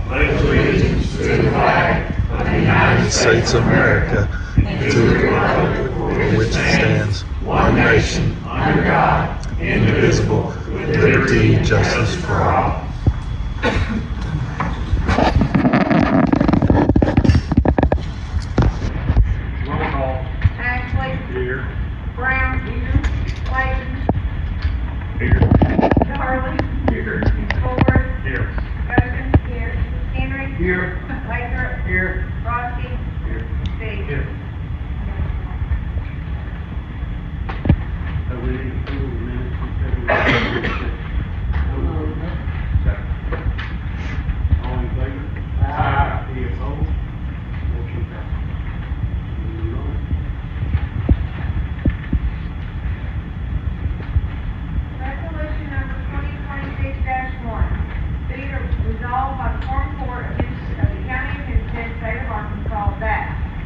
Pledge allegiance to the flag of the United States of America and to the republic for which it stands, one nation, under God, indivisible, with liberty and justice for all. Roll call. Ashley, Here. Brown, Clayton, Here. Darling, Here. Ford, Here. Guston, here, Henry, Here. Lathrop, Here. Roski, Here. Steve. Here. We need to approve the minutes from February. Second. All in favor? Aye. Any opposed? Motion passes. Moving on. Resolution number 2026-1. Be it resolved by the Quorum Court of the County of Hempstead, State of Arkansas, that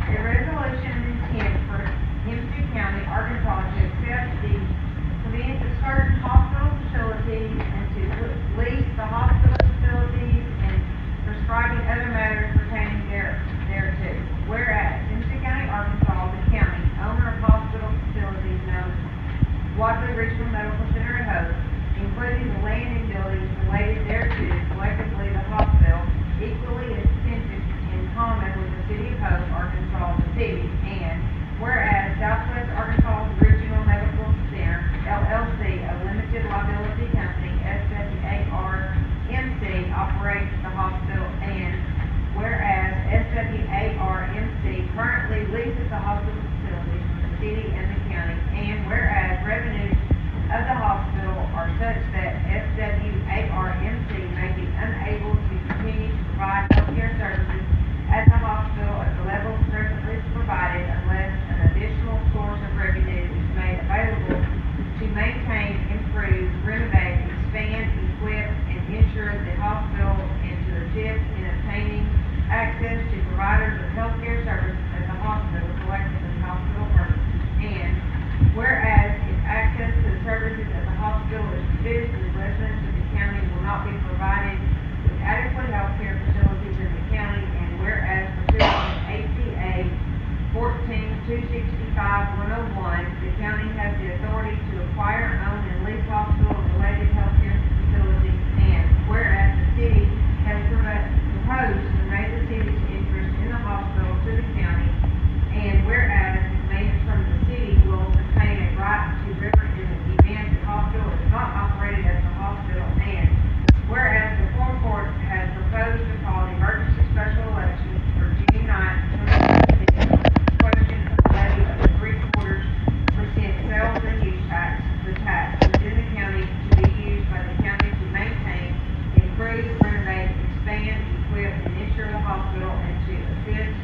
a resolution of intent for Hempstead County, Arkansas to accept the commence of certain hospital facilities and to lease the hospital facilities and prescribing other matters pertaining thereto. Whereas Hempstead County, Arkansas, the county owner of hospital facilities known as Wadley Regional Medical Center at Hope, including the land and buildings related thereto, collectively the hospital, equally extensive in common with the city of Hope, Arkansas, the city, and whereas Southwest Arkansas Regional Medical Center, LLC, a limited liability company, SWARMC, operates the hospital, and whereas SWARMC currently leases the hospital facilities from the city and the county, and whereas revenues of the hospital are such that SWARMC may be unable to continue to provide healthcare services at the hospital at the level presently provided unless an additional source of revenue is made available to maintain, improve, renovate, expand, equip, and insure the hospital and to assist in obtaining access to providers of healthcare services at the hospital collectively hospital purposes. And whereas if access to the services at the hospital is reduced, the residents of the county will not be provided with adequate healthcare facilities in the county, and whereas pursuant to ACA 14-265-101, the county has the authority to acquire, own, and lease hospital and related healthcare facilities, and whereas the city has proposed to donate the city's interest in the hospital to the county, and whereas the payments from the city will retain a right to river in the event the hospital is not operated as a hospital, and whereas the Quorum Court has proposed to call the emergency special election for June 9th, 2026, question of the levy of the 3/4% sales and use tax, the tax within the county to be used by the county to maintain, improve, renovate, expand, equip, and insure the hospital, and to assist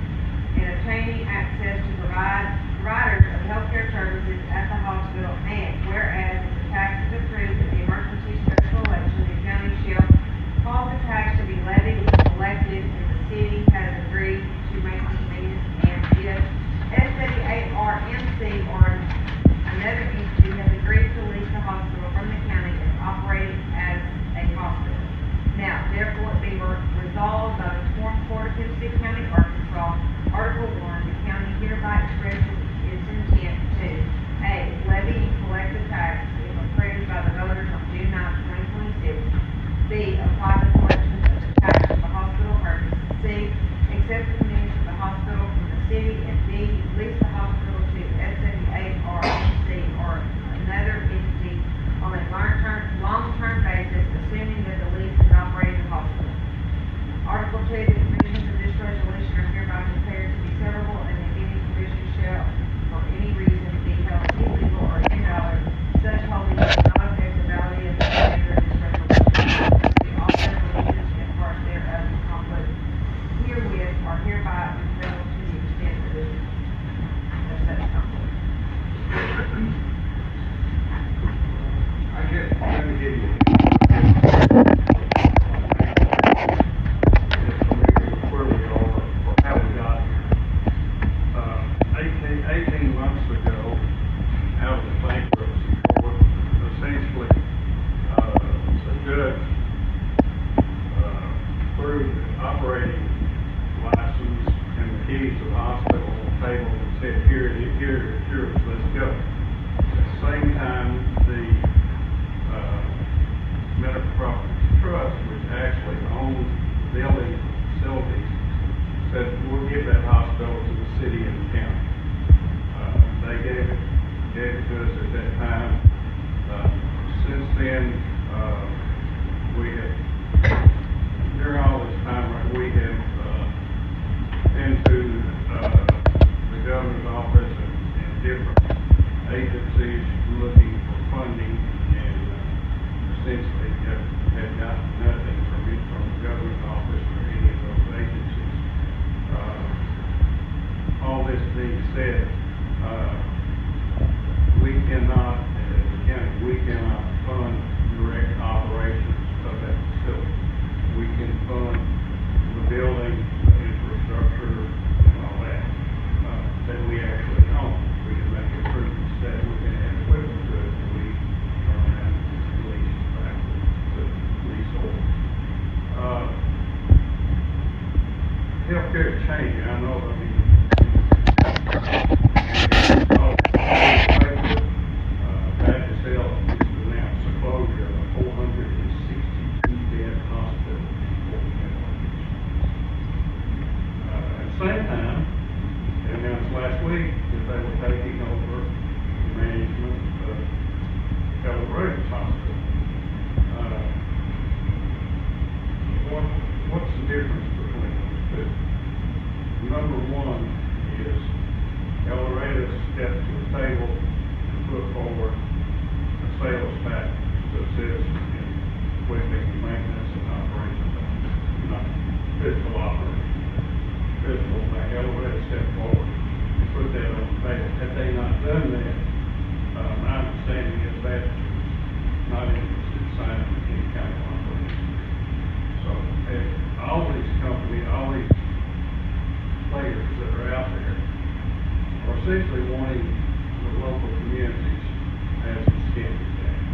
in obtaining access to providers of healthcare services at the hospital, and whereas if the tax is approved at the emergency special election, the county shall cause the tax to be levied and collected, and the city has agreed to make this means, and if SWARMC or another entity has agreed to lease the hospital from the county as operating as a hospital. Now, therefore, it be resolved by the Quorum Court of Hempstead County, Arkansas, Article 1, the county hereby expresses its intent to A. Levy and collect the tax if approved by the voters on June 9th, 2026. B. Apply the collection of the tax for the hospital purpose. C. Accept the means of the hospital from the city, and D. Lease the hospital to SWARMC or another entity on a long-term basis, assuming that the lease is operating the hospital. Article 2, the provisions of this resolution are hereby declared to be severable, and if any provision shall, for any reason, be held illegal or invalid, such holding will not affect the validity of the remainder of this resolution. All resolutions operating license and the keys to the hospital on the table and said, here, let's go. At the same time, the Medical Properties Trust, which actually owns the building facilities, said, we'll give that hospital to the city and the county. They gave it to us at that time. Since then, we have, during all this time, we have been to the governor's office and different agencies looking for funding, and essentially have got nothing from the governor's office or any of those agencies. All this being said, we cannot, as a county, we cannot fund direct operations of that facility. We can fund the building, the infrastructure, and all that we actually own. We can make improvements that we can add equipment to it, and we turn around and lease back to leasehold. Healthcare is changing. I know, I mean, Baptist Health just announced the closure of a 462-bed hospital in Fort Mill. At the same time, they announced last week that they were taking over the management of Keller Williams Hospital. What's the difference between those two? Number one is Keller stepped to the table and put forward a sales package to assist in equipment, maintenance, and operation, not physical operation. Physical, like Keller stepped forward and put that on the table. Had they not done that, my understanding is that not interested in signing any kind of operation. So, all these companies, all these players that are out there are essentially wanting the local communities as a skin in the game.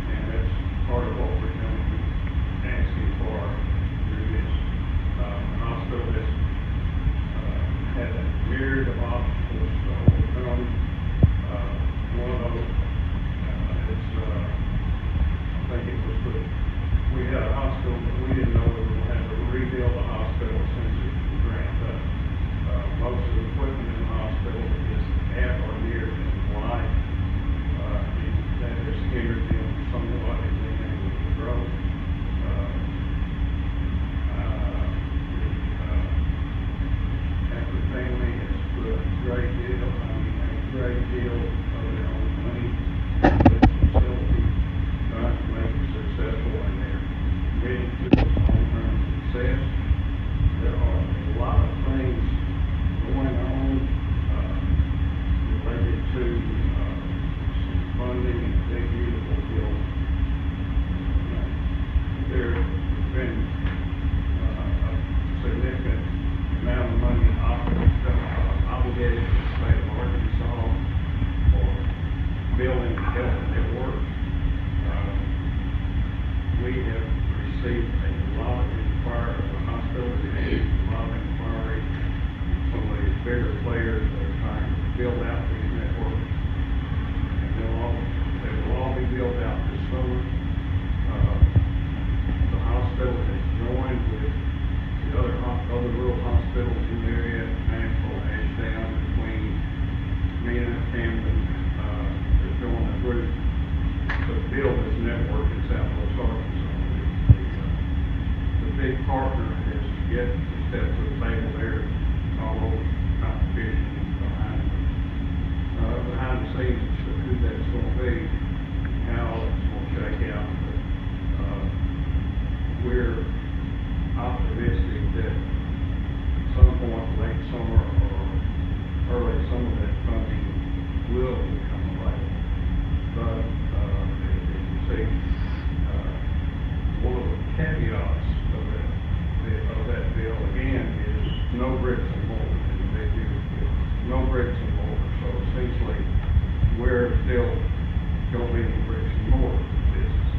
And that's part of what we're going to be asking for through this hospital that's had a myriad of obstacles to overcome. One of those I think it was we had a hospital, but we didn't know we would have to rebuild the hospital since it was ramped up. Most of the equipment in the hospital is at or near end of life. That has hindered them somewhat in being able to grow. After family has put a great deal of their own money into this facility, trying to make it successful, and they're committed to long-term success. There are a lot of things going on related to some funding and big beautiful building. There's been a significant amount of money obligated to the state of Arkansas for building health networks. We have received a lot of inquiry from the hospital, a lot of inquiry from some of these bigger players that are trying to build out these networks. And they will all be built out this summer. The hospital has joined with the other rural hospitals in the area, Nashville, Ashdown, between Mena, Camden, they're joining a group to build this network in Southwest Arkansas. The big partner has yet to step to the table there. It's all over competition behind the scenes as to who that's going to be, how it's going to shake out. But we're optimistic that at some point late summer or early summer that funding will become available. But as you see, one of the caveats of that bill again is no bricks and mortar in the big beautiful bill. No bricks and mortar. So essentially, we're still going to be in bricks and mortar business.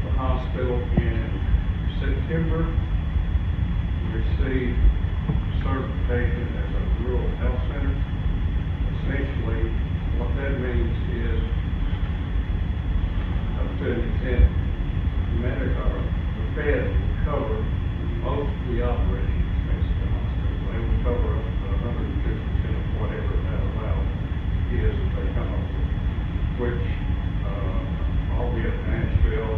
The hospital in September receive certification as a rural health center. Essentially, what that means is, up to an extent, the Fed will cover most of the operating expenses of the hospital. They will cover up to 150% of whatever that allowance is that they come up with, which, albeit Nashville,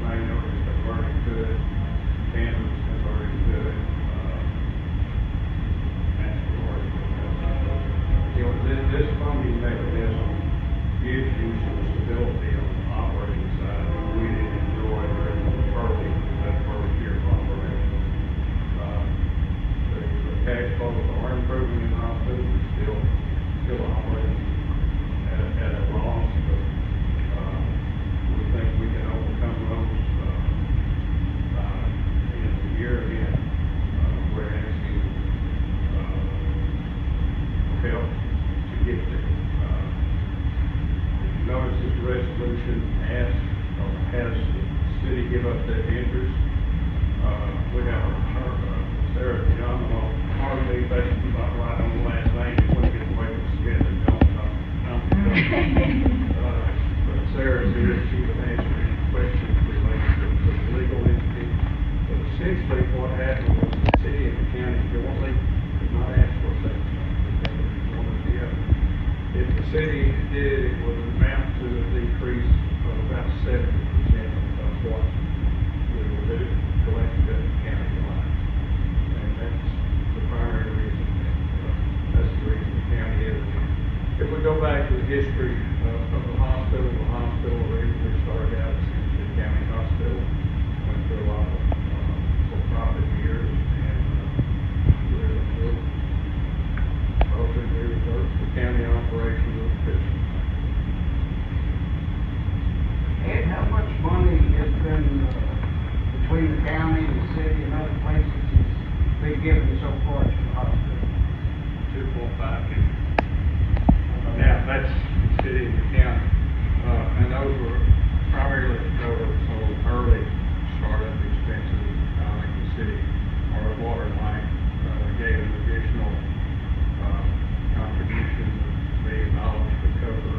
Magnolia is converting to it, Kansas is converting to it, Nashville is this funding mechanism gives you some stability on the operating side that we didn't enjoy during that first year of operation. The cash flows are improving in the hospital, still operating at a loss, but we think we can overcome those in the year again. We're asking help to get there. If you notice this resolution asks or has the city give up their interest. We got Sarah John, pardon me, that's about right on the last name. You want to get away with together, don't. But Sarah's here, she would answer any questions related to the legal entity. But essentially what happened was the city and the county jointly did not ask for a second. One or the other. If the city did, it would amount to a decrease of about 70% of what we will do collected at the county line. And that's the primary reason, that's the reason the county is. If we go back to the history of the hospital originally started out as the county hospital, went through a lot of for-profit years, and we reversed the county operation of the Christian. Ed, how much money has been between the county and the city and other places has been given so far to the hospital? 2.5 million. Now, that's the city and the county, and those were primarily to cover some early startup expenses. I think the city, or the water line, gave an additional contribution of $1 million to cover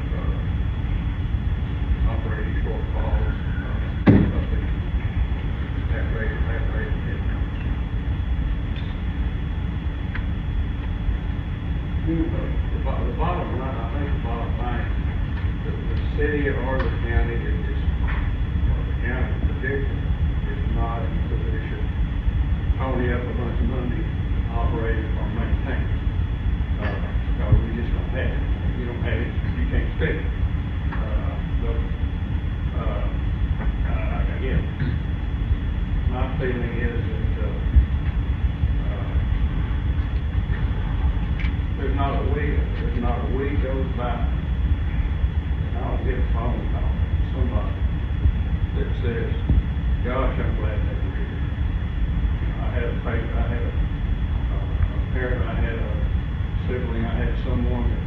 operating shortfalls, something that rate of income. The bottom line, I think the bottom line, the city or the county is, or the county in particular, is not in a position to pony up a bunch of money to operate or maintain. Because we just don't have it. If you don't have it, you can't spend it. Again, my feeling is that there's not a week goes by and I don't get a phone call from somebody that says, gosh, I'm glad they were here. I had a parent, I had a sibling, I had someone that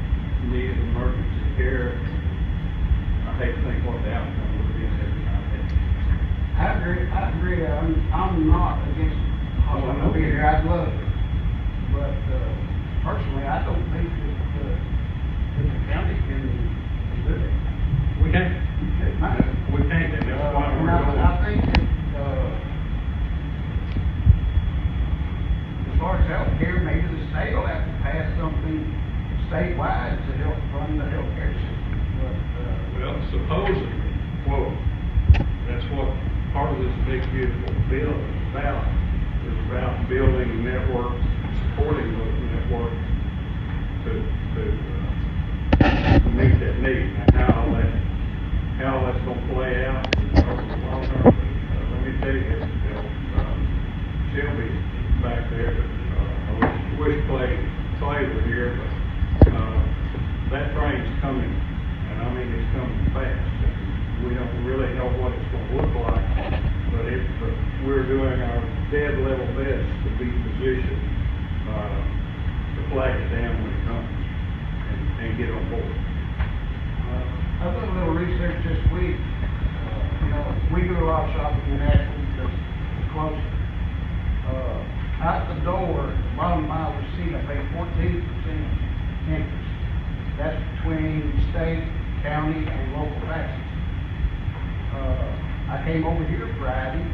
needed emergency care. I hate to think what the outcome would be every night. I agree. I'm not against hospital here. I'd love it. But personally, I don't think that the county can do it. We can't. We can't, and that's why we're going. I think that as far as health care, maybe the state will have to pass something statewide to help fund the health care system. But, well, supposedly, quote, that's what part of this big beautiful bill is about building networks, supporting those networks to meet that need. Now, how that's going to play out over the long term, let me tell you, Shelby back there, I wish Clay were here, but that train's coming, and I mean it's coming fast. We don't really know what it's going to look like, but we're doing our dead level best to be positioned to flag it down when it comes and get on board. I've done a little research this week. We do a lot of shopping in Ashland because it's closer. out the door, bottom of my receipt, I paid 14% interest. That's between state, county, and local taxes. I came over here Friday,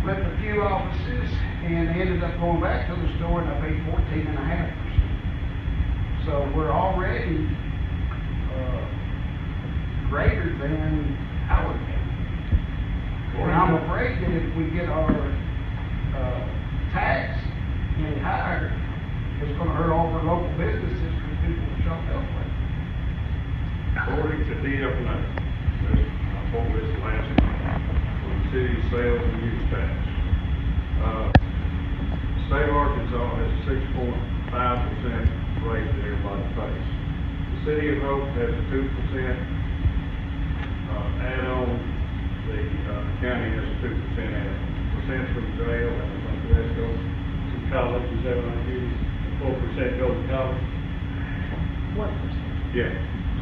left a few offices, and ended up going back to the store, and I paid 14.5%. So we're already, greater than Howard County. And I'm afraid that if we get our, tax any higher, it's gonna hurt all the local businesses because people will shop elsewhere. According to DFNA, I told this last month, for the city's sales and use tax. State of Arkansas has a 6.5% rate that everybody pays. The city of Hope has a 2% add-on. The county has a 2% add-on. Percent from jail, and I think the rest goes to college. Is that what I use? 4% goes to college. 1%. Yeah,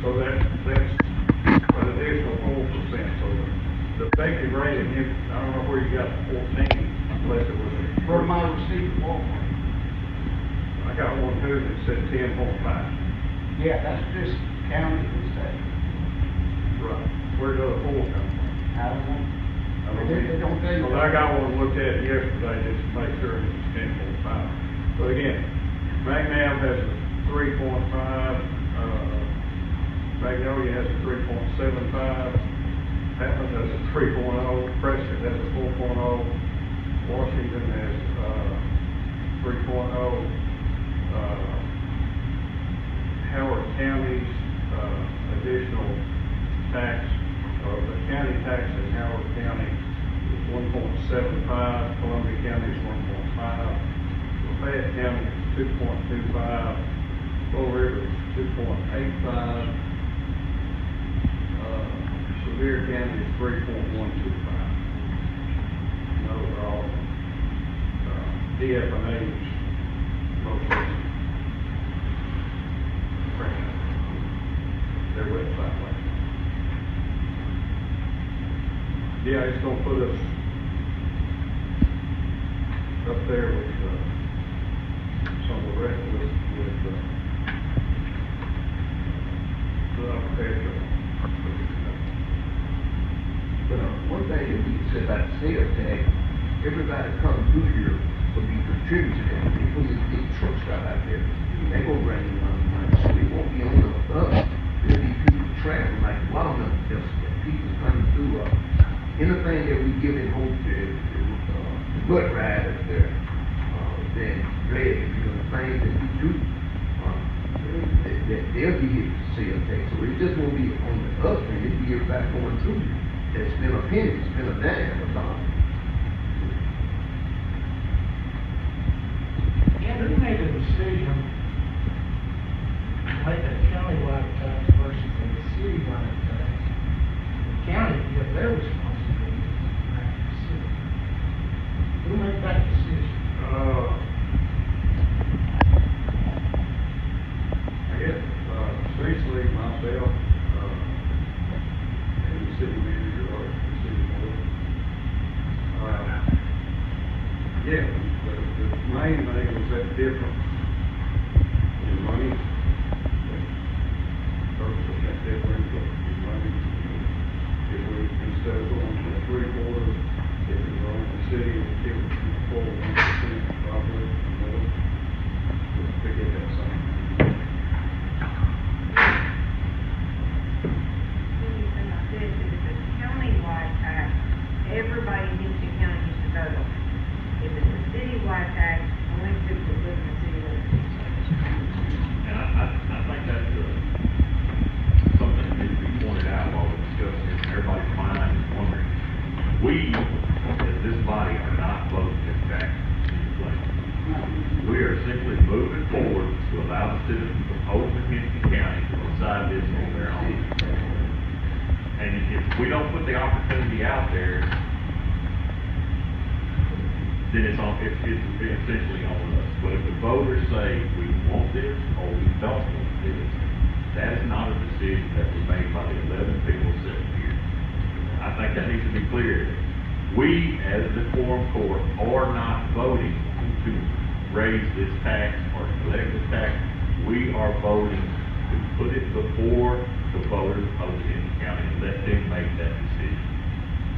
so that's an additional 4%, so the effective rate in here, I don't know where you got the 14, unless it was a. For my receipt at Walmart. I got one too that said 10.5. Yeah, that's just county and state. Right. Where does the 4 come from? I don't know. I don't They don't tell you. Well, I got one looked at yesterday just to make sure it was 10.5. But again, McNabb has a 3.5, Magnolia has a 3.75, Patton has a 3.0, Prescott has a 4.0, Washington has 3.0, Howard County's additional tax, the county tax in Howard County is 1.75, Columbia County is 1.5, Lafayette County is 2.25, Bull River is 2.85, Sevier County is 3.125. Those are all DFNA's most their website. Yeah, it's gonna put us up there with some of the rest with the architecture. But one thing that we can say about the sales tax, everybody comes through here will be contributing to that. When you get trucks out there, they gonna bring in money, so it won't be on us. There'll be people traveling like Walnut Festival, people coming through. Anything that we give in hope to the mud riders there, then drag, the things that we do, they'll be here to sales tax. So it just won't be on us, and it'll be everybody going through here. It's been a penny, it's been a dime, a dollar. Yeah, who made the decision to make a countywide tax versus a citywide tax? The county, if their responsibility is back to the city. Who made that decision? I guess, essentially myself, and the city manager or the city board. Yeah, the main thing was that difference in money. First, that difference in money. If we, instead of going to 3/4, if we go in the city, it would be 4.1% probably more to get that same. If it's a countywide tax, everybody in Hempstead County needs to vote on it. If it's a citywide tax, only people that live in the city limits. And I think that's something that needs to be pointed out while we're discussing it. Everybody's mind is wondering. We, as this body, are not voting this tax into place. We are simply moving forward to allow the citizens of Hope and Hempstead County to decide this on their own. And if we don't put the opportunity out there, then it's essentially on us. But if the voters say we want this or we don't want this, that is not a decision that was made by the 11 people sitting here. I think that needs to be clear. We, as the Quorum Court, are not voting to raise this tax or collect this tax. We are voting to put it before the voters of Lincoln County and let them make that decision.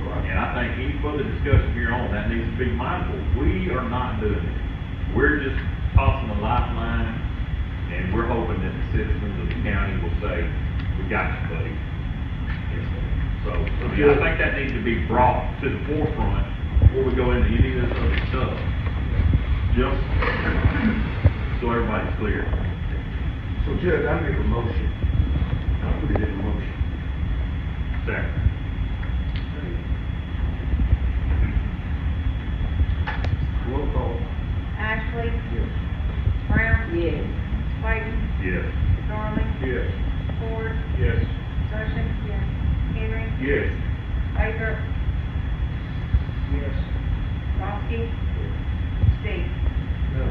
And I think any further discussion here on that needs to be mindful. We are not doing it. We're just tossing a lifeline, and we're hoping that the citizens of the county will say, we got you, buddy. So, I mean, I think that needs to be brought to the forefront before we go into any of this other stuff. Just so everybody's clear. So Judge, I make a motion. I'll put it in a motion. Second. Roll call. Ashley, Yes. Brown, Yes. Clayton, Yes. Darling, Yes. Ford, Yes. Motion, Henry, Yes. Baker, Yes. Roski, Steve. No.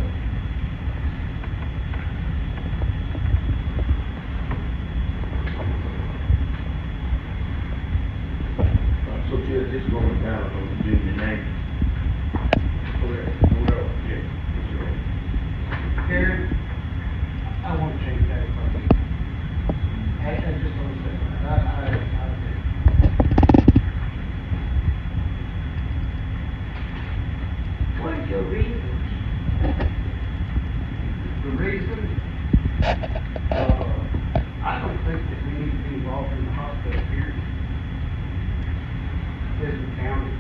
So Judge, this is going down on June 9th. Correct. Well, yeah. That's right. Karen, I want to change that if I can. I just want to say that, I What is your reason? the reason, I don't think that we need to be involved in the hospital here. As the county. I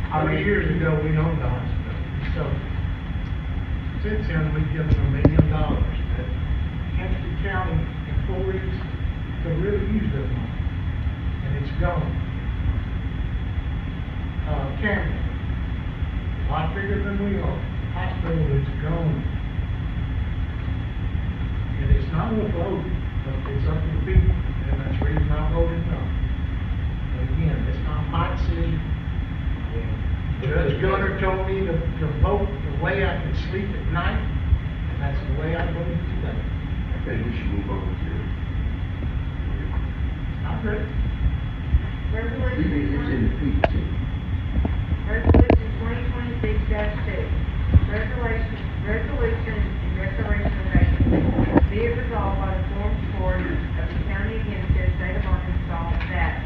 How many mean, years ago, we owned the hospital, so since then, we've given them $1 million. That Hempstead County employees could really use that money, and it's gone. Cameron, a lot bigger than we are, hospital is gone. And it's not a vote, but it's up to the people, and that's the reason I voted no. But again, it's not my decision. Judge Gunner told me to vote the way I could sleep at night, and that's the way I voted today. I think we should move on to it. I'm ready. It's in the people, too. Resolution 2026-2, resolution and declaration of vacancy. Be it resolved by the Quorum Board of the County of Hempstead, State of Arkansas, that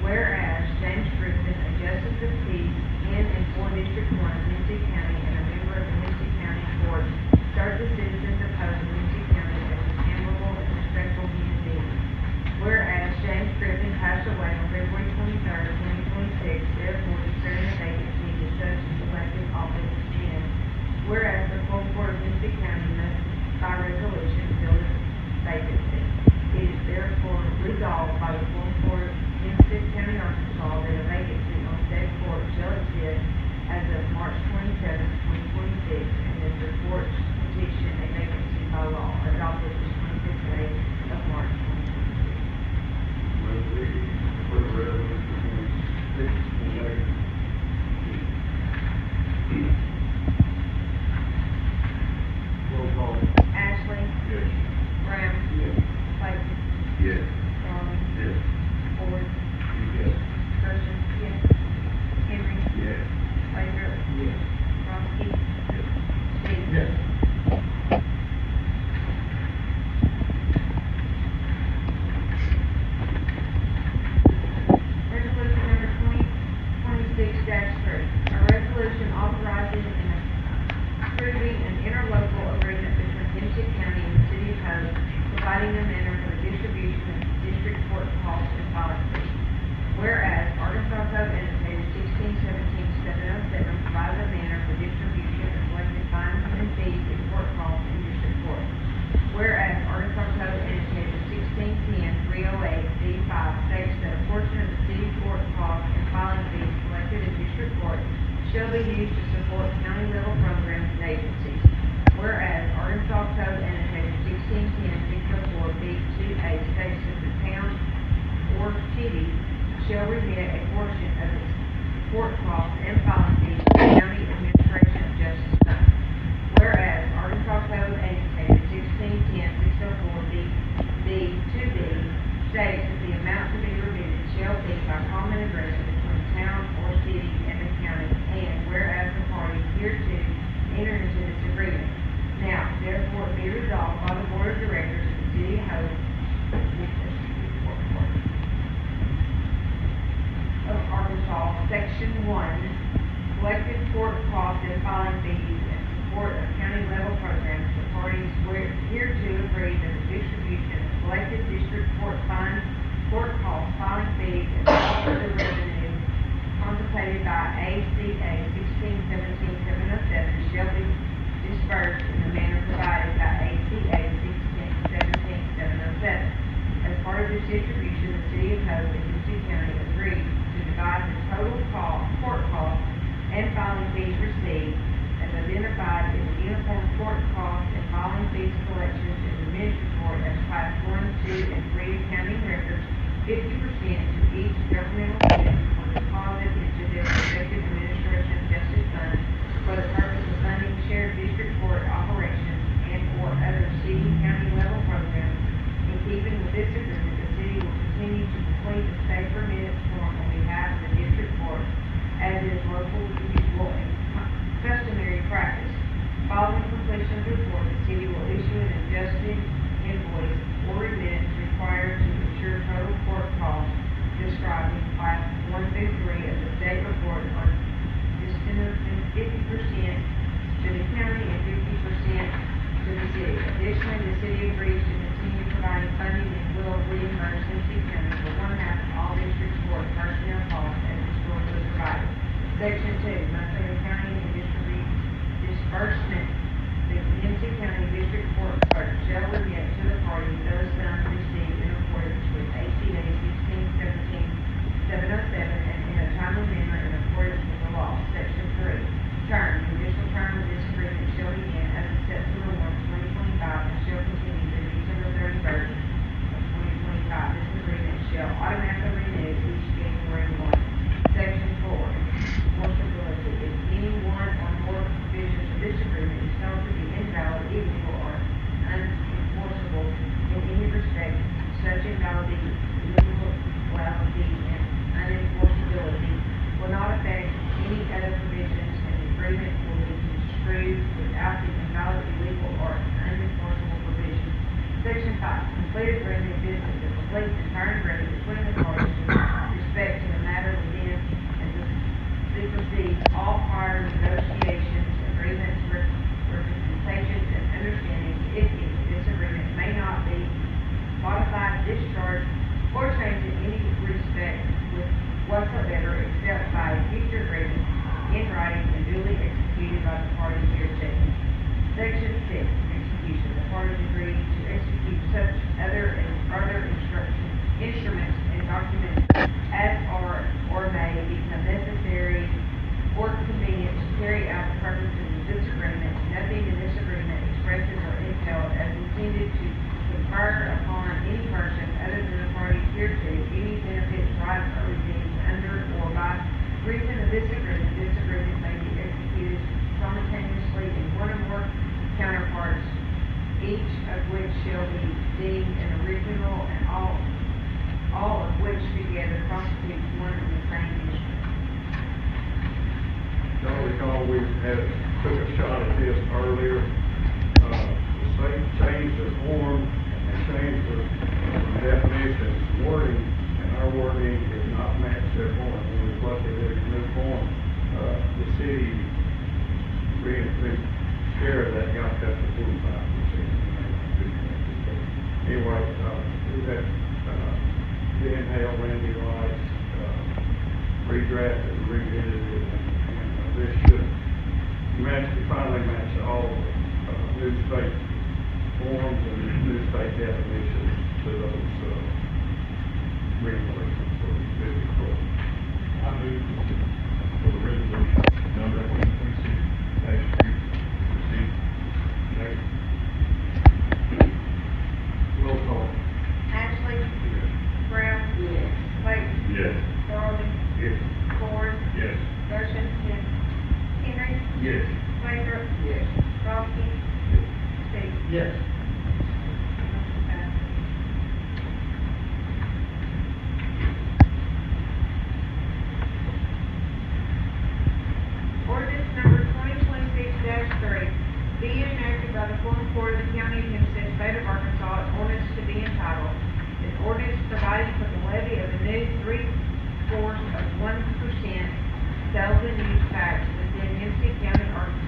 whereas James Griffin, a justice of peace in and for District 1 of Hempstead County and a member of the Hempstead County Court, served the citizens of Post of Hempstead County as an admirable and respectful human being. Whereas James Griffin passed away on February 23rd, 2026, therefore declaring a vacancy in such elective office, and whereas the full board of Hempstead County must by resolution fill this vacancy. It is therefore resolved by the full board of Hempstead County, Arkansas, that a vacancy on said court shall exist as of March 27, 2026, and that the court petition a vacancy by law adopted the 26th day of March 2026. For the resolution 26, roll call. Ashley, yes. Brown, Yes. Clayton, Yes. Darling, Yes. Ford, Yes. Motion, Henry, Yes. Baker, Yes. Roski, Steve. Yes. Resolution number 2026-3, a resolution authorizing and approving an interlocal agreement between Hempstead County and the City of Hope, providing a manner for the distribution of district court costs and filing fees. Whereas Arkansas Code Annotated 1617-707 provides a manner for distribution of collected fines and fees and court costs in district court. Whereas Arkansas Code Annotated 1610-308-D5 states that a portion of the city court costs and filing fees collected in district court shall be used to support county level programs and agencies. Whereas Arkansas Code Annotated 1610-604-B2A states that the town or city shall remit a portion of its court costs and filing fees to the county administration of justice fund. Whereas Arkansas Code Annotated 1610-604-B2B states that the amount to be remitted shall be by common agreement between the town or city and the county, and whereas the parties hereto enter into filing fees and support of county level programs, the parties were hereto agree that the distribution of collected district court fines, court costs, filing fees, and all other revenue contemplated by ACA 1617-707 shall be dispersed in the manner provided by ACA 1617-707. As part of this distribution, the city of Hope and Hempstead County agreed to divide the total court costs and filing fees received as identified in the Uniform Court Costs and Filing Fees Collections and Remittance Report as Class 1, 2, and 3 accounting records, 50% to each governmental entity for deposit into their respective administration of justice fund for the purpose of funding shared district court operations and or other city county level programs. In keeping with this agreement, the city will continue to complete the state remittance form on behalf of the district court as is local, usual, and customary practice. Following completion of the report, the city will issue an adjusted invoice or remittance required to ensure total court costs described in class 1 through 3 of the state report are distributed 50% to the county and 50% to the city. Additionally, the city agrees to continue providing funding and will reimburse Hempstead County for one-half of all district court personnel costs as historically provided. Section 2, monthly accounting and disbursement. The Hempstead County District Court Clerk shall remit to the party those sums received in accordance with ACA 1617-707 and in a timely manner in accordance with the law. Section 3, term. The initial term of this agreement shall begin as of September 1, 2025 and shall continue through December 31st of 2025. This agreement shall automatically renew each January 1. Section 4, enforceability. If any one or more provisions of this agreement is found to be invalid, illegal, or unenforceable in any respect, such invalidity, illegality, and unenforceability will not affect any other provisions, and the agreement will be construed without the invalid, illegal, or unenforceable provisions. Section 5, complete agreement business. The complete and entire agreement between the parties with respect to the matter within and to supersede all prior negotiations, agreements, representations, and understandings. If any, this agreement may not be modified, discharged, or changed in any respect whatsoever except by a future agreement in writing and duly executed by the parties hereto. Section 6, execution. The parties agree to execute such other and further instruments and documents as are or may become necessary or convenient to carry out the purposes of this agreement. Nothing in this agreement expresses or entails as intended to confer upon any person other than the parties hereto any benefits, rights, or redeemed under or by reason of this agreement. This agreement may be executed simultaneously in one or more counterparts, each of which shall be deemed an original, and all of which together constitute one and the same instrument. Y'all recall we took a shot at this earlier. The state changed the form and they changed the definitions, wording, and our wording did not match their form. When we reflected it in new form, the city share of that got up to 45%. Anyway, we had Dan Hale, Randy Rice, redrafted and redid it, and this should finally match all new state forms and new state definitions to those regulations for the district court. I move for the resolution number 2026-3 received. Roll call. Ashley? Yes. Brown? Yes. Clayton? Yes. Darling? Yes. Ford? Yes. Gershon? Yes. Henry? Yes. Lathrop? Yes. Roski? Steve? Yes. Motion passes. Ordinance number 2026-3, be enacted by the Quorum Court of the County of Hempstead, State of Arkansas, an ordinance to be entitled, an ordinance providing for the levy of a new 3/4 of 1% sales and use tax within Hempstead County, Arkansas,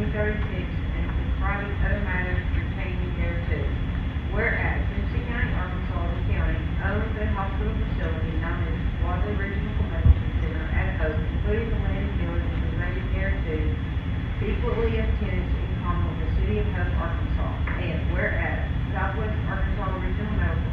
2036, and describing other matters pertaining thereto. Whereas Hempstead County, Arkansas, the county owns a hospital facility known as Wadley Regional Medical Center at Hope, including the land and buildings related thereto, equally as tenants in common with the city of Hope, Arkansas. And whereas Southwest Arkansas Regional Medical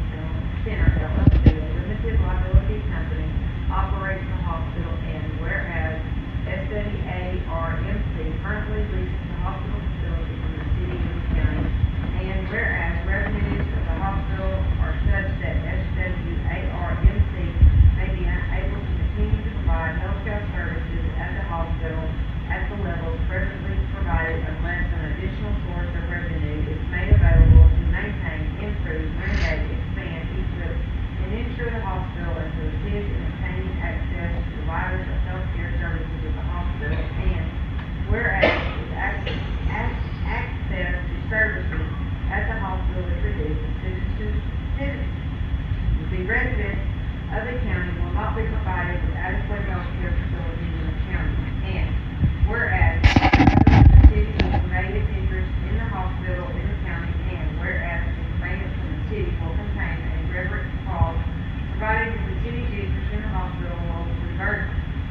Center, LLC, a limited liability company, operates the hospital, and whereas SWARMC currently leases the hospital facility from the city and the county, and whereas revenues of the hospital are such that SWARMC may be unable to continue to provide healthcare services at the hospital at the levels presently provided unless an additional source of revenue is made available to maintain, improve, renovate, expand, equip, and ensure the hospital and to assist in obtaining access to providers of healthcare services at the hospital. And whereas its access to services at the hospital is reduced, the residents of the county will not be provided with adequate healthcare facilities in the county. And whereas the city will convey its interest in the hospital in the county, and whereas the conveyance from the city will contain a reverent clause providing that the city's interest in the hospital will revert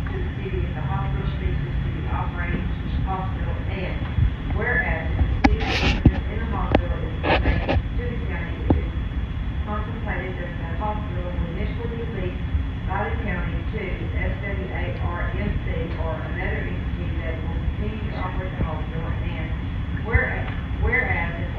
to the city if the hospital ceases to be operating hospital. And whereas the city's interest in the hospital is conveyed to the county, it is contemplated that the hospital will initially be leased by the county to SWARMC or another entity that will continue to operate the hospital. And whereas in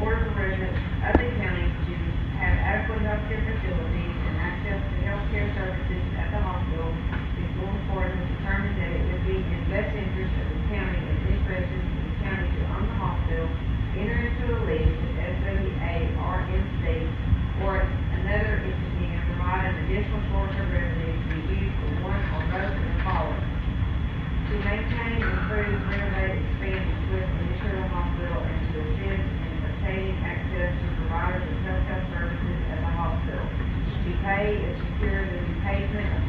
order for residents of the county to have adequate healthcare facilities and access to healthcare services at the hospital, the school board has determined that it would be in best interest of the county and its residents of the county to own the hospital, enter into a lease with SWARMC or another entity and provide an additional source of revenue to be used for one or both of the following: to maintain, improve, renovate, expand, equip, and ensure the hospital, and to assist in obtaining access to providers of healthcare services at the hospital, to pay and secure the repayment of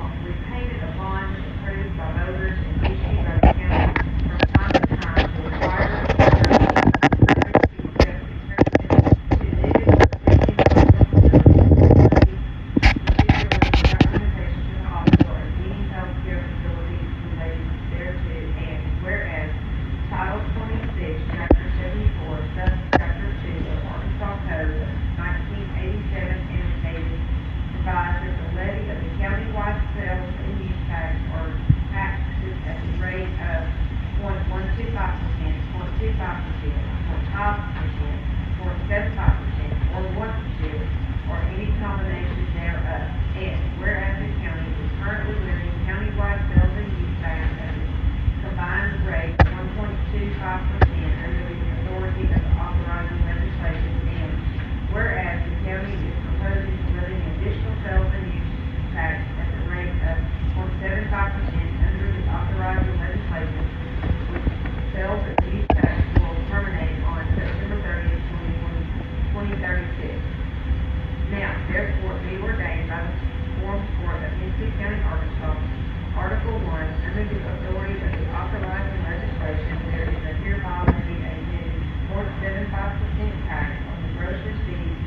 bonds approved by voters and issued by the county from time to time to acquire Title 26, Chapter 74, Subchapter 2 of Arkansas Code of 1987 annotated provides that the levy of the countywide sales and use tax or taxes at the rate of 0.125%, 0.25%, 0.5%, 0.75%, or 1%, or any combination thereof. And whereas the county is currently levying countywide sales and use tax at a combined rate of 1.25% under the authority of the authorizing legislation, and whereas the county is proposing to levy an additional sales and use tax at the rate of 0.75% under the authorizing legislation, the sales and use tax will terminate on September 30th, 2036. Now, therefore, be ordained by the Quorum Court of Hempstead County, Arkansas, Article 1, under the authority of the authorizing legislation, there is a hereby levied a new 0.75% tax on the gross receipts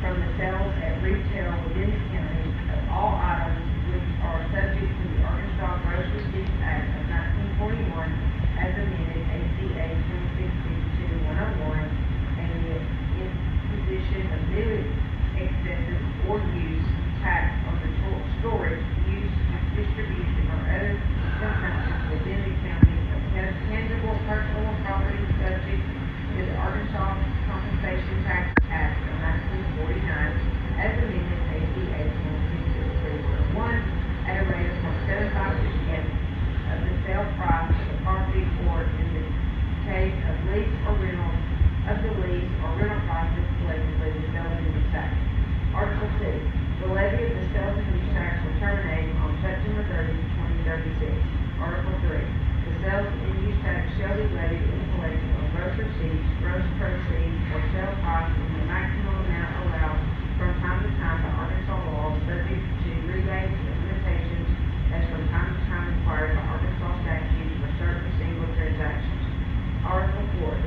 from the sales at retail within the county of all items which are subject to the Arkansas Gross Receipts Act of 1941 as amended, ACA 2662-101, and the imposition of new excesses or use tax on the storage, use, distribution, or other consumption within the county of tangible personal property subject to the Arkansas Compensation Tax Act of 1949 as amended, ACA 2663-101, at a rate of 0.75% of the sale price of the property, or in the case of lease or rental of the lease or rental prices collectively, the sales and use tax. Article 2. The levy of the sales and use tax will terminate on September 30th, 2036. Article 3. The sales and use tax shall be levied in collection on gross receipts, gross proceeds, or sale price in the maximum amount allowed from time to time by Arkansas law, subject to rebates and limitations as from time to time required by Arkansas statutes for certain single transactions. Article 4.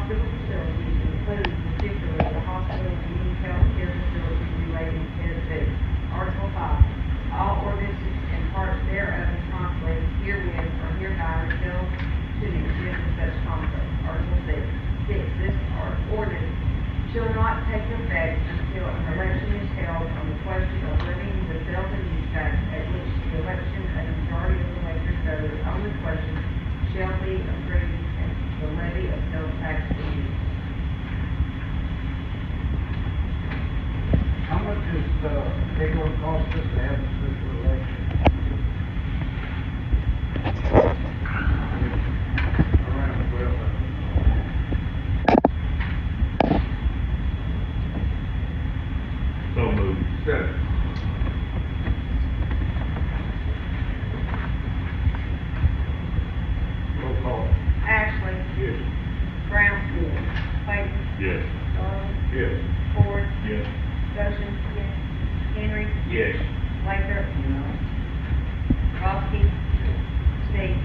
hospital facilities include particularly the hospital and any health care facilities relating thereto. Article 5, all ordinances and parts thereof in conflict herewith or hereby repealed to the extent of such conflict. Article 6, this ordinance shall not take effect until an election is held on the question of levying the sales and use tax, at which the election of the majority of the electors voted on the question shall be approved and the levy of sales tax be used. How much is, it gonna cost us to have a special election? Around 12. So moved. Second. Roll call. Ashley, Yes. Brown, Clayton, Yes. Darrell, Yes. Ford, Yes. Motion, Henry, Yes. Lathrop, Roski, Steve.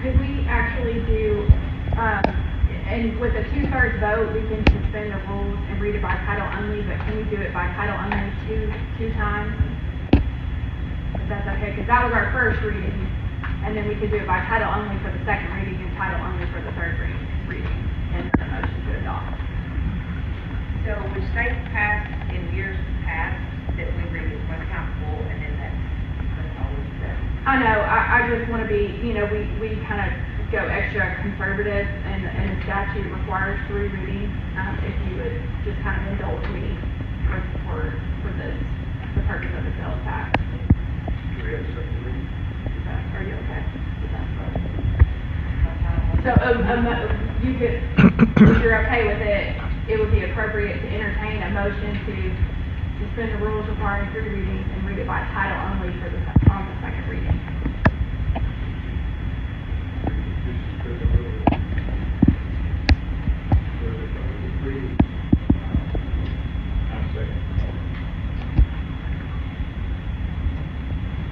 Could we actually do, and with a 2/3 vote, we can suspend the rules and read it by title only, but can we do it by title only two times? If that's okay, because that was our first reading, and then we could do it by title only for the second reading and title only for the third reading, and the motion to adopt. So we states passed in years past that we read it when council, and then that's all we've done. I know, I just want to be, we kind of go extra conservative, and the statute requires 3 readings. If you would just kind of indulge me for this, the purpose of the sales tax. We have second reading. Are you okay with that? So, you could, if you're okay with it, it would be appropriate to entertain a motion to suspend the rules requiring 3 readings and read it by title only on the second reading.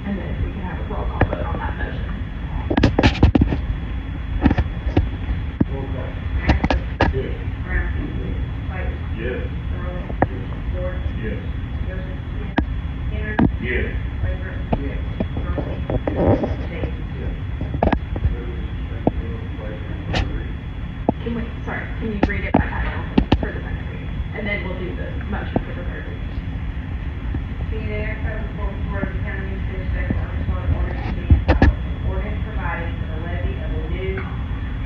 And then if we can have a roll call vote on that motion. Roll call. Ashley, Yes. Brown, Clayton, Yes. Darrell, Ford, Yes. Motion, Henry, Yes. Lathrop, Yes. Roski, Steve. Can you read it by title only for the second reading? And then we'll do the motion for the third reading. Being an aircraft before the county of Hempstead, State of Arkansas, orders to be entitled, ordinance providing for the levy of a new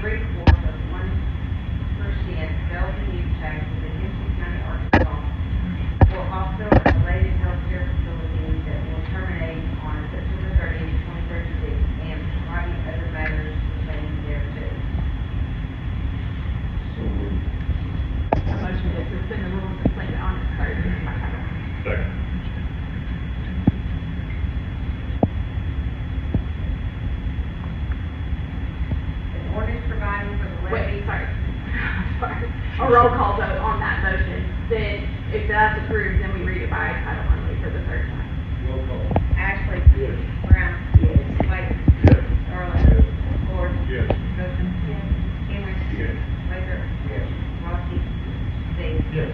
3/4 of 1% bells and use tax within Hempstead County, Arkansas, for hospital and related healthcare facilities that will terminate on September 30th, 2036, and providing other matters pertaining thereto. A motion to suspend the rules and place it on its third reading by title only. Second. An ordinance providing for the levy. Wait, sorry. A roll call vote on that motion. Then, if that's approved, then we read it by title only for the third time. Roll call. Ashley. Yes. Brown. Clayton. Yes. Darrell. Ford. Yes. Motion. Henry. Yes. Lathrop. Yes. Roski. Steve. Yes.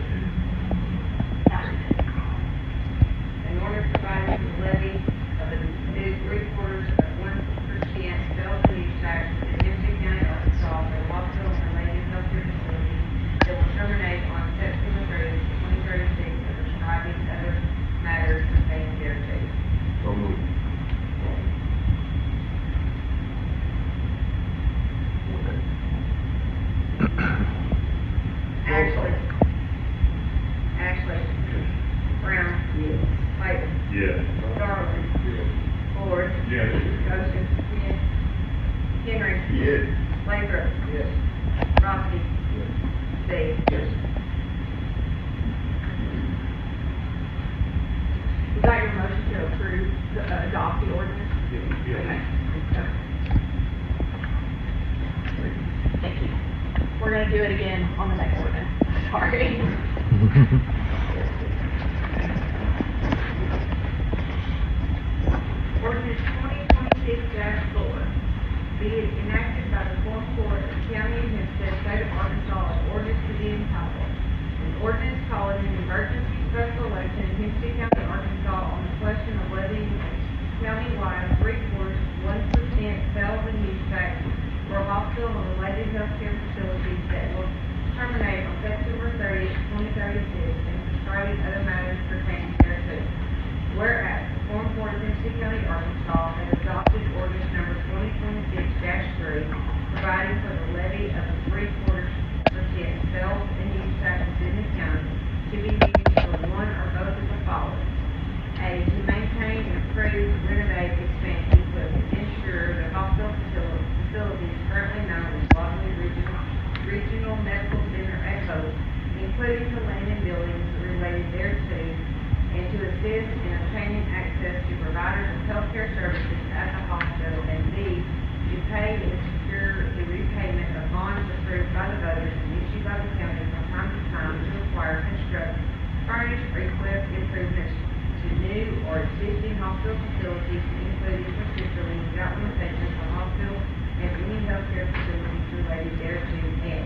Now read it. An ordinance providing for the levy of a new 3/4 of 1% sales and use tax in Hempstead County, Arkansas, for hospital and related healthcare facilities that will terminate on September 30th, 2036, and prescribing other matters pertaining thereto. So moved. Ashley. Brown. Clayton. Yes. Darling. Ford. Yes. Motion. Henry. Yes. Lathrop. Yes. Roski. Steve. Yes. Is that your motion to approve, adopt the ordinance? Yes. Okay. we're gonna do it again on the next ordinance, sorry. Ordinance 2026-4, be it enacted by the Quorum Court of the County of Hempstead, State of Arkansas, an ordinance to be entitled, an ordinance calling an emergency special election in Hempstead County, Arkansas, on the question of levying a countywide 3/4, 1% sales and use tax for hospital and related healthcare facilities that will terminate on September 30th, 2036, and prescribing other matters pertaining thereto. Whereas the Quorum Court of Hempstead County, Arkansas has adopted ordinance number 2026-3, providing for the levy of a 3/4% sales and use tax within the county to be used for one or both of the following. A, to maintain, improve, renovate, expand, equip, and ensure the hospital facilities currently known as Waterloo Regional Medical Center (ECHO), including the land and buildings related thereto, and to assist in obtaining access to providers of healthcare services at the hospital, and B, to pay and secure the repayment of bonds approved by the voters and issued by the county from time to time to acquire, construct, furnish, or equip improvements to new or existing hospital facilities, including particularly without limitation for hospital and any healthcare facilities related thereto, and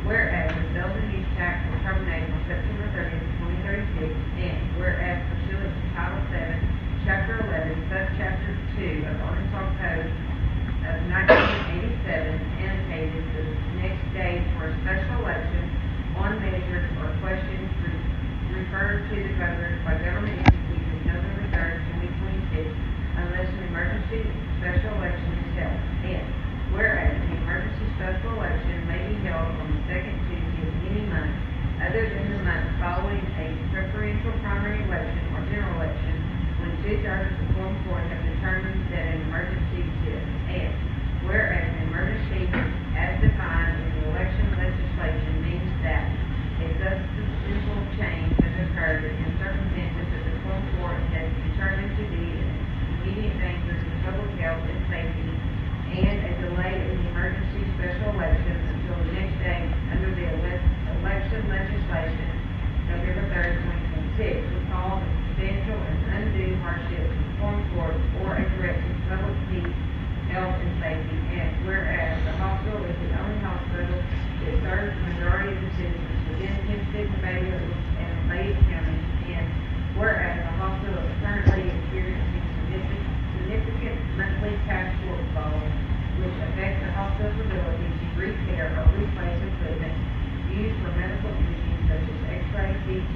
whereas the sales and use tax will terminate on September 30th, 2036, and whereas pursuant to Title 7, Chapter 11, Subchapter 2 of the Arkansas Code of 1987, annotated the next day for a special election on measures or questions referred to the voters by government entities is November 3rd, 2026, unless an emergency special election is held. And whereas the emergency special election may be held on the second Tuesday of any month other than the month following a preferential primary election or general election, when 2/3 of the Quorum Court have determined that an emergency exists. And whereas an emergency as defined in the election legislation means that a substantial change has occurred in circumstances that the Quorum Court has determined to be an immediate danger to public health and safety, and a delay in the emergency special election until the next day under the election legislation, November 3rd, 2026, would cause a substantial and undue hardship to the Quorum Court or a threat to public peace, health, and safety. And whereas the hospital is the only hospital that serves the majority of the citizens within Hempstead, Baylor, and Lake County, and whereas the hospital is currently experiencing significant monthly cash shortfalls, which affect the hospital's ability to repair or replace equipment used for medical imaging such as X-ray, CT,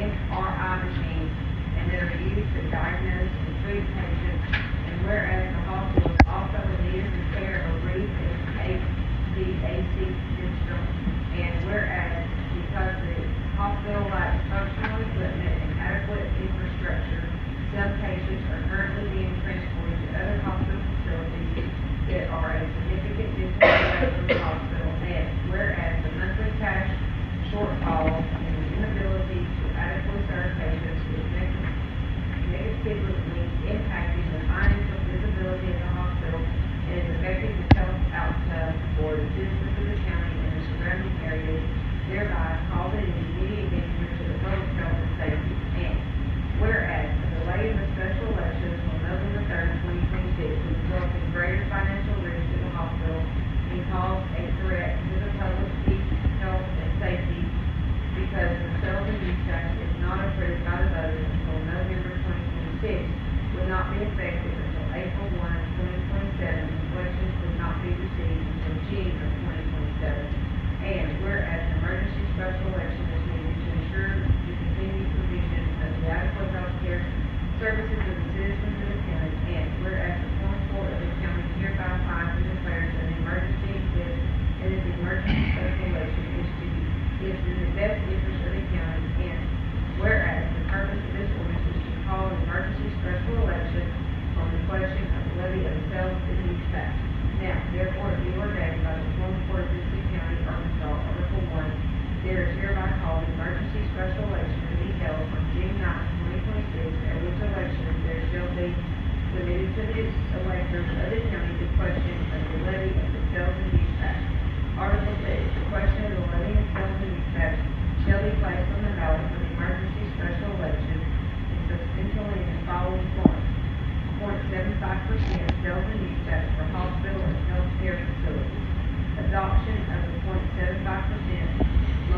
MRI machines, and that are used to diagnose and treat patients. And whereas the hospital is also in need of repair or the AC system, and whereas because the hospital lacks functional equipment and adequate infrastructure, some patients are currently being transported to other hospital facilities that are a significant distance away from the hospital. And whereas the monthly cash shortfall and the inability to adequately serve patients is negatively impacting the financial visibility of the hospital and is affecting the health outcome for the citizens of the county and the surrounding areas, thereby causing an immediate danger to the public health and safety. And whereas the delay in the special elections on November 3rd, 2026 would result in greater financial risk to the hospital and cause a threat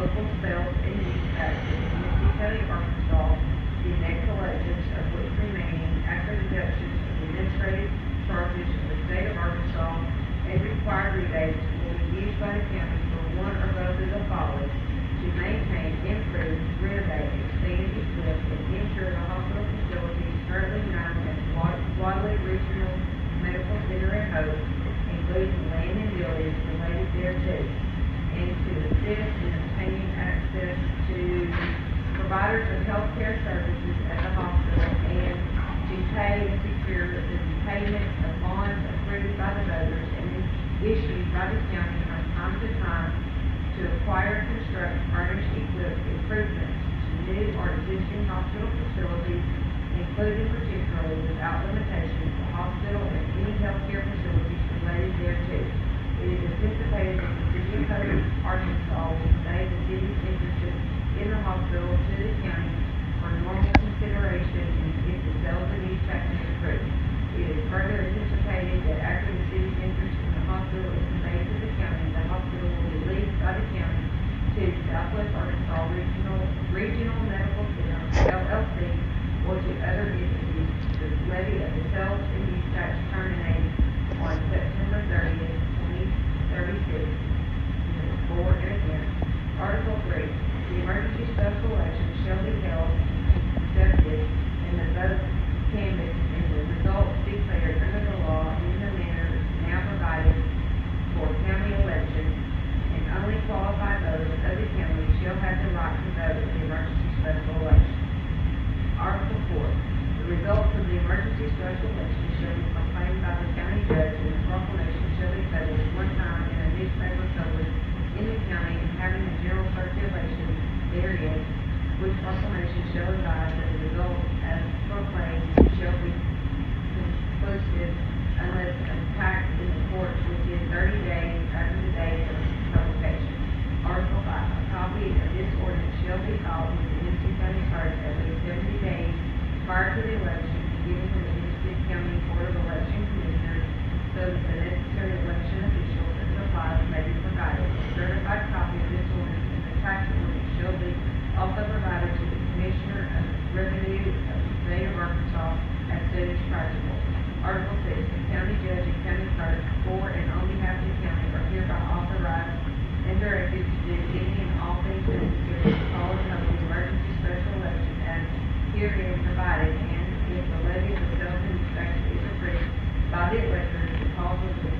local sales and use taxes in the County of Arkansas, the next elections of which remaining after deductions of the administrative charges of the state of Arkansas and required rebates will be used by the county for one or both of the following: to maintain, improve, renovate, expand, equip, and ensure the hospital facilities currently known as Wadley Regional Medical Center and Hope, including land and buildings related thereto, and to assist in obtaining access to providers of healthcare services at the hospital, and to pay and secure the payment of bonds approved by the voters and issued by the county from time to time to acquire, construct, furnish, equip improvements to new or existing hospital facilities, including particularly without limitation the hospital and any healthcare facilities related thereto. It is anticipated that the city of Hope, Arkansas will convey the city's interest in the hospital to the county for normal consideration if the sales of these taxes is approved. It is further anticipated that after the city's interest in the hospital is conveyed to the county, the hospital will be leased by the county to Southwest Arkansas Regional Medical Center, LLC, or to other entities. The levy of the sales and use tax terminating on September 30th, 2036. For and against. Article 3. The emergency special election shall be held and conducted, and the vote canvassed, and the results declared under the law in the manner now provided for county elections, and only qualified voters of the county shall have the right to vote in the emergency special election. Article 4. The results of the emergency special election shall be proclaimed by the county judge, and the proclamation shall be published one time in a newspaper published in the county and having a general circulation therein, which proclamation shall advise that the result as proclaimed shall be conclusive unless attacked in the courts within 30 days after the date of publication. Article 5. A copy of this ordinance shall be filed with the Hempstead County Clerk at least 70 days prior to the election, given from the Hempstead County Board of Election Commissioners, so that the necessary election officials and supplies may be provided. A certified copy of this ordinance and the tax ordinance shall be also provided to the Commissioner of Revenue of the State of Arkansas as soon as practical. Article 6. The county judge and county clerk for and on behalf of the county are hereby authorized and directed to do any and all things necessary to call and hold the emergency special election as herein provided, and if the levy of the sales and use tax is approved by the electors, the cause of the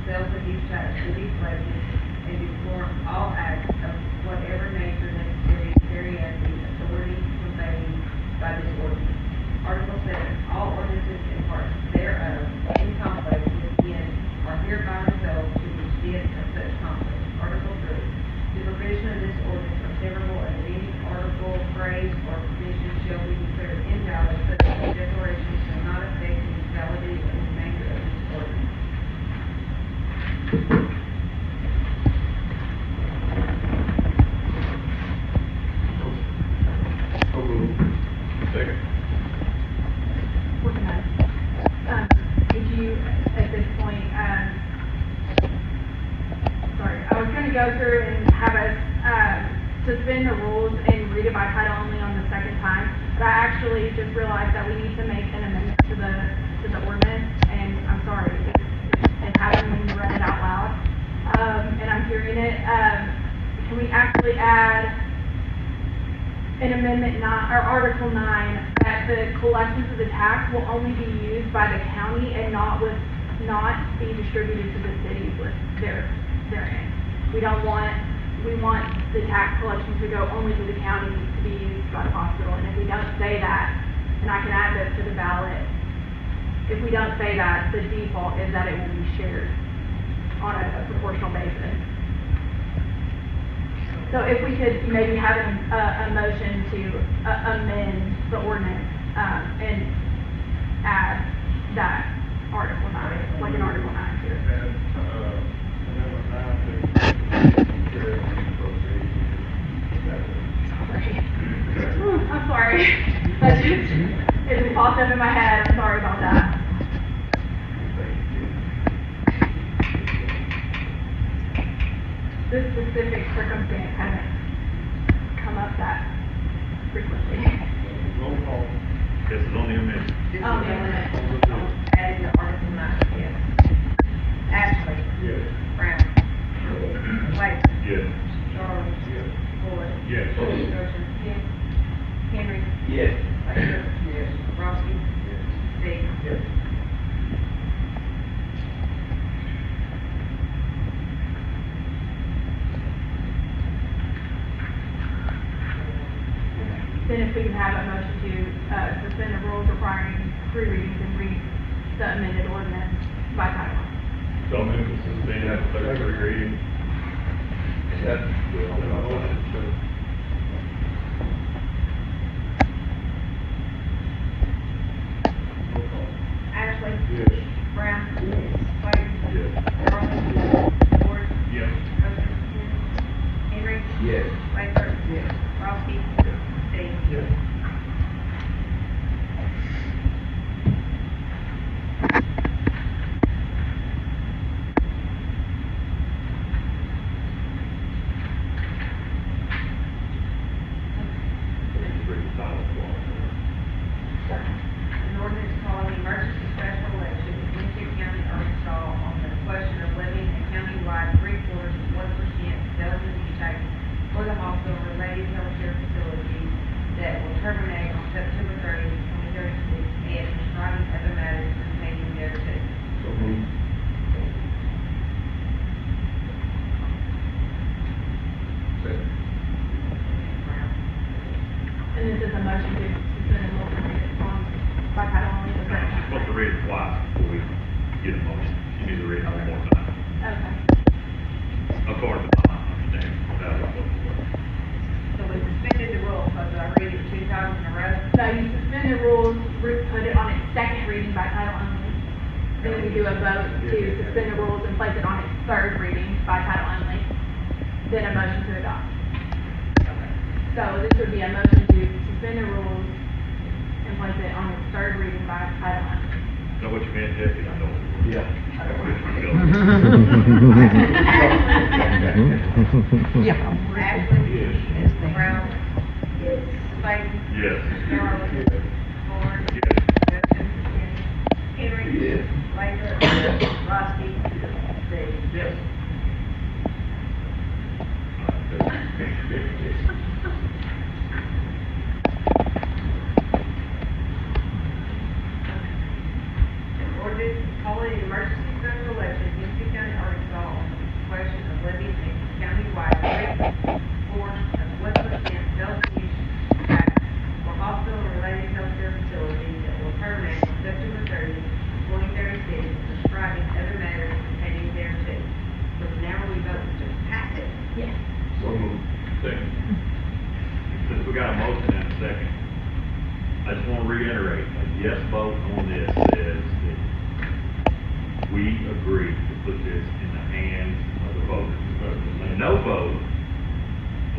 sales and use tax to be collected, and to perform all acts of whatever nature necessary to carry out the authority conveyed by this ordinance. Article 7. All ordinances and parts thereof in conflict within are hereby resolved to the extent of such conflict. Article 3. The provision of this ordinance are severable, and any article, phrase, or provision shall be declared invalid, such that the declaration shall not affect the validity of the remainder of this ordinance. Second. Did you, at this point, sorry, I was gonna go through and have us, suspend the rules and read it by title only on the second time, but I actually just realized that we need to make an amendment to the ordinance, and I'm sorry, it happened when you read it out loud, and I'm hearing it. Can we actually add in Amendment 9, or Article 9, that the collections of the tax will only be used by the county and not be distributed to the cities with therein. We want the tax collections to go only to the county to be used by the hospital, and if we don't say that, and I can add this to the ballot, if we don't say that, the default is that it will be shared on a proportional basis. So if we could maybe have a motion to amend the ordinance, and add that Article 9, like an Article 9 to it. I'm sorry. That just, it just popped up in my head. I'm sorry about that. This specific circumstance hasn't come up that frequently. Roll call. This is on the amendment. This is Oh, yeah. adding the Article 9, yes. Ashley. Yes. Brown. White. Yes. Charles. Yes. Ford. Yes. Goshen. Yes. Henry. Yes. Baker. Yes. Roski. Steve. Yes. Then if we can have a motion to, suspend the rules requiring 3 readings and read the amended ordinance by title only. So moved to suspend that third reading. Second. Motion to roll call. Ashley. Yes. Brown. Yes. White. Yes. Charles. Ford. Yes. Goshen. Henry. Yes. Baker. Yes. Roski. Steve. Yes. Read the title for An ordinance calling emergency special election in Hempstead County, Arkansas on the question of levying a countywide 0.75% sales and use tax for the hospital-related healthcare facilities that will terminate on September 30th, 2036, and prescribing other matters pertaining thereto. So moved. Second. Brown. And this is a motion to suspend the rules and read it on by title only. Is Now, that- she's supposed to read it twice before we get a motion. She needs to read it one more time, Okay. according to my understanding. That's what it was. So we suspended the rules, because I read it 2 times in a row. So you suspend the rules, put it on its second reading by title only. Then we do a vote to suspend the rules and place it on its third reading by title only. Then a motion to adopt. So this would be a motion to suspend the rules and place it on its third reading by title only. Know what you meant, Jesse? I know. Yeah. Ashley. Yes. Brown. Yes. Clayton. Yes. Charles. Ford. Yes. Goshen. Henry. Yes. Baker. Roski. Steve. Yes. Ordinance calling an emergency special election in Hempstead County, Arkansas on the question of levying a countywide 1% sales use tax for hospital-related healthcare facilities that will terminate on September 30th, 2036, and prescribing other matters pertaining thereto. So now we vote to pass it. Yes. So moved. Second. Since we got a motion and a second, I just want to reiterate, a yes vote on this says that we agree to put this in the hands of the voters. A no vote,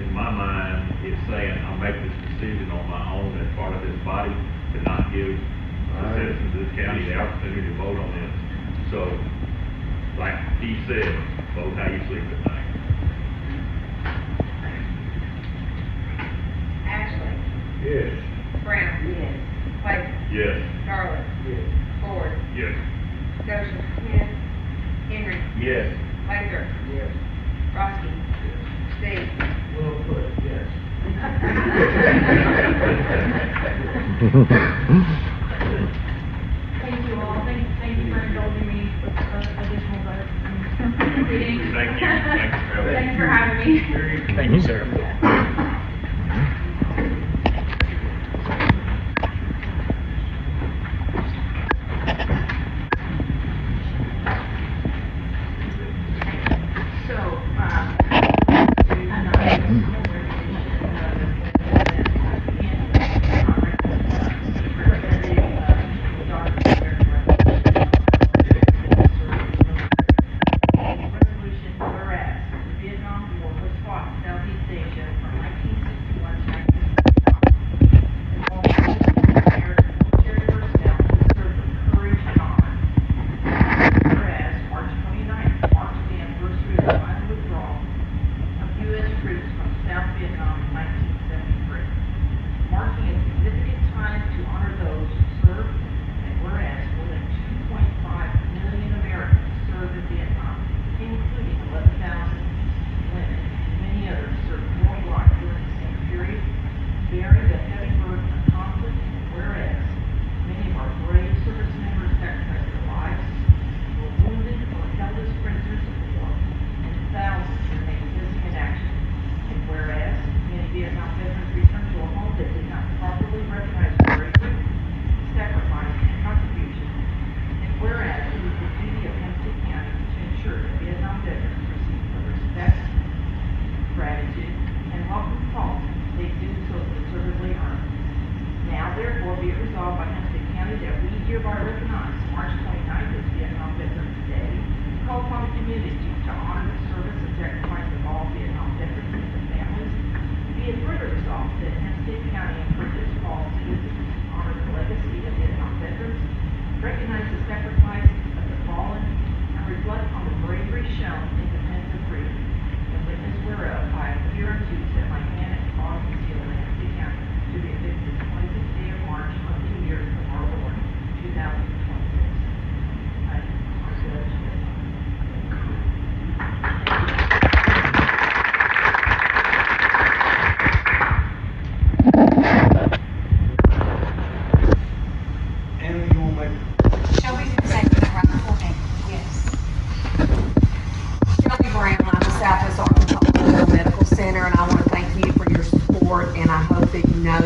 in my mind, is saying, I'll make this decision on my own as part of this body to not give the citizens of this county the opportunity to vote on this. So, like he said, vote how you sleep at night. Ashley. Yes. Brown. Yes. Clayton. Yes. Charlotte. Yes. Ford. Yes. Goshen. Yes. Henry. Yes. Baker. Yes. Roski. Steve. Well put, yes. Thank you all. Thank you for indulging me with additional votes and reading. Thank you. Thanks for having me. Thank you, sir. Resolution, whereas the Vietnam War was fought in Southeast Asia from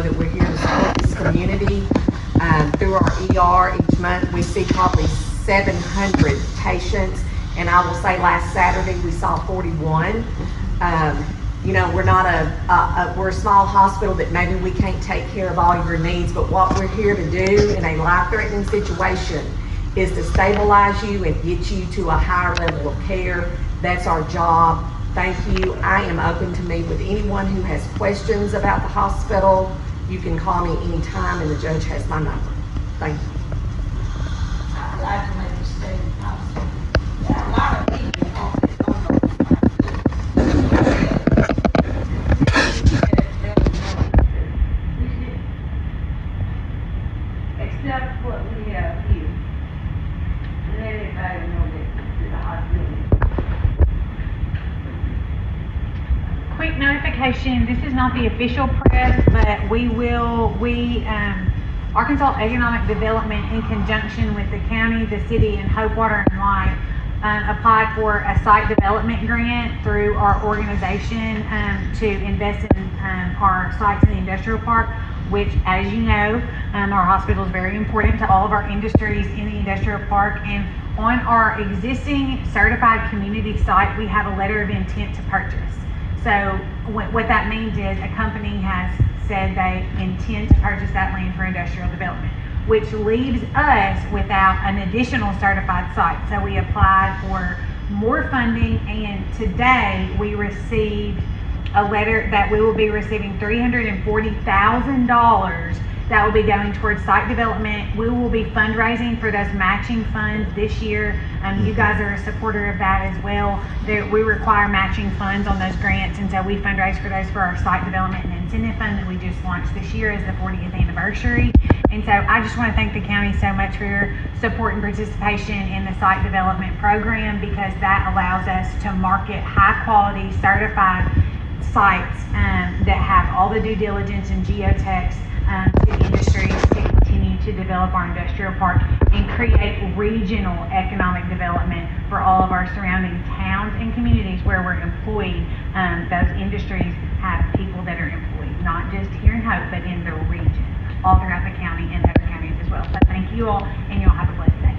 that we're here to support this community. Through our ER each month, we see probably 700 patients, and I will say last Saturday we saw 41. You know, we're not we're a small hospital that maybe we can't take care of all your needs, but what we're here to do in a life-threatening situation is to stabilize you and get you to a higher level of care. That's our job. Thank you. I am open to meet with anyone who has questions about the hospital. You can call me anytime, and the judge has my number. Thank you. I'd like to make a statement also. There are a lot of people on this, except what we have here. Let everybody know that the hospital. Quick notification, this is not the official press, but Arkansas Economic Development, in conjunction with the county, the city, and Hope Water and Light, applied for a site development grant through our organization to invest in our sites in the industrial park, which, as you know, our hospital is very important to all of our industries in the industrial park. And on our existing certified community site, we have a letter of intent to purchase. So what that means is a company has said they intend to purchase that land for industrial development, which leaves us without an additional certified site. So we applied for more funding, and today we received a letter that we will be receiving $340,000 that will be going towards site development. We will be fundraising for those matching funds this year. You guys are a supporter of that as well. We require matching funds on those grants, and so we fundraise for those for our site development and incentive fund that we just launched this year as the 40th anniversary. And so I just want to thank the county so much for your support and participation in the site development program, because that allows us to market high quality certified sites that have all the due diligence and geotechs to industries to continue to develop our industrial park and create regional economic development for all of our surrounding towns and communities where we're employed. Those industries have people that are employed, not just here in Hope, but in the region, all throughout the county and other counties as well. So thank you all, and you all have a blessed day.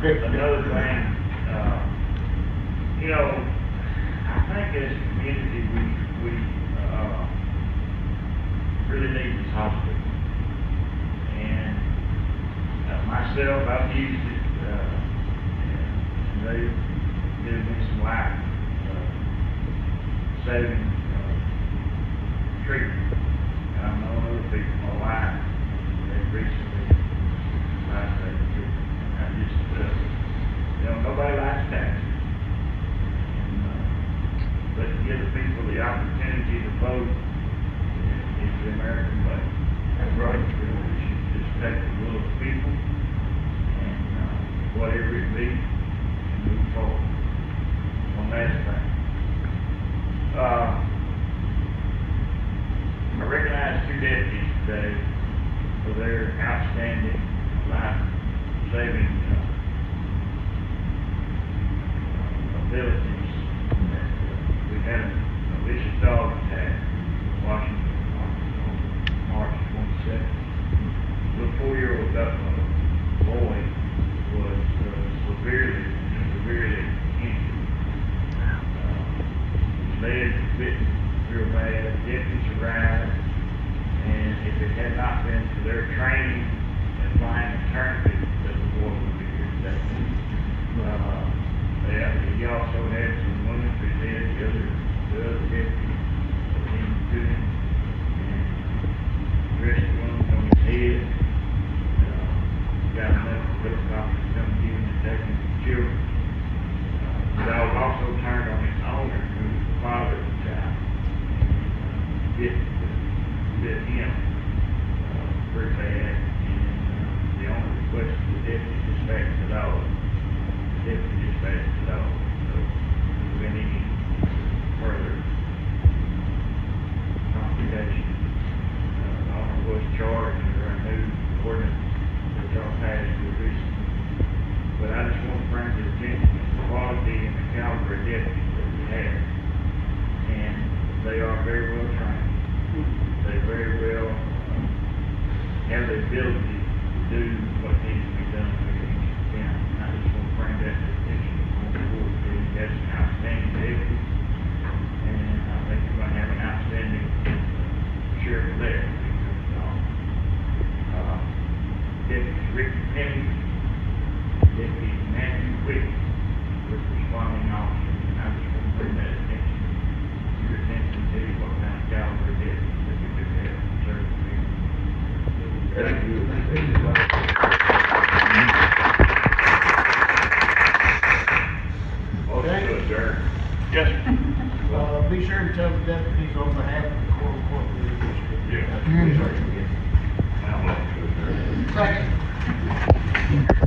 Another thing, you know, I think as a community, we really need this hospital. And myself, I've used it, and they've given me some life saving treatment. And I know other people in my life, they've recently life saving treatment. I just, you know, nobody likes taxes. But to give the people the opportunity to vote is the American way. That's right. We should just take the will of the people and whatever it be, and move forward. One last thing. I recognize 2 deputies today for their outstanding life-saving abilities. We had a vicious dog bitten real bad. Deputies arrived, and if it had not been for their training and flying eternity, that the boy would be here today. He also had some wounds to his head, the other deputy came to him, and dressed the wounds on his head. Got enough helicopters to come give him and take him to children. The dog also turned on its owner, who was the father of the child, and bit him pretty bad. And the owner requested the deputy dispatch the dog. The deputy dispatched the dog. So if there's any further complication, the owner was charged under a new ordinance that y'all passed here recently. But I just want to bring to the attention the quality and the caliber of deputies that we have. And they are very well trained. They very well have the ability to do what needs to be done for each county. And I just want to bring that to the attention of the board. You got some outstanding deputies, and I think you're going to have an outstanding sheriff there. Deputy Ricky Penny, Deputy Matthew Quick, was responding officer, and I just want to bring that attention, your attention to what kind of caliber deputies that we do have in service here. Thank you. Okay. Motion to adjourn. Yes, sir. Be sure to tell the deputies on behalf of the Quorum Corporation. Yeah. Yes. Now, motion to adjourn. Second.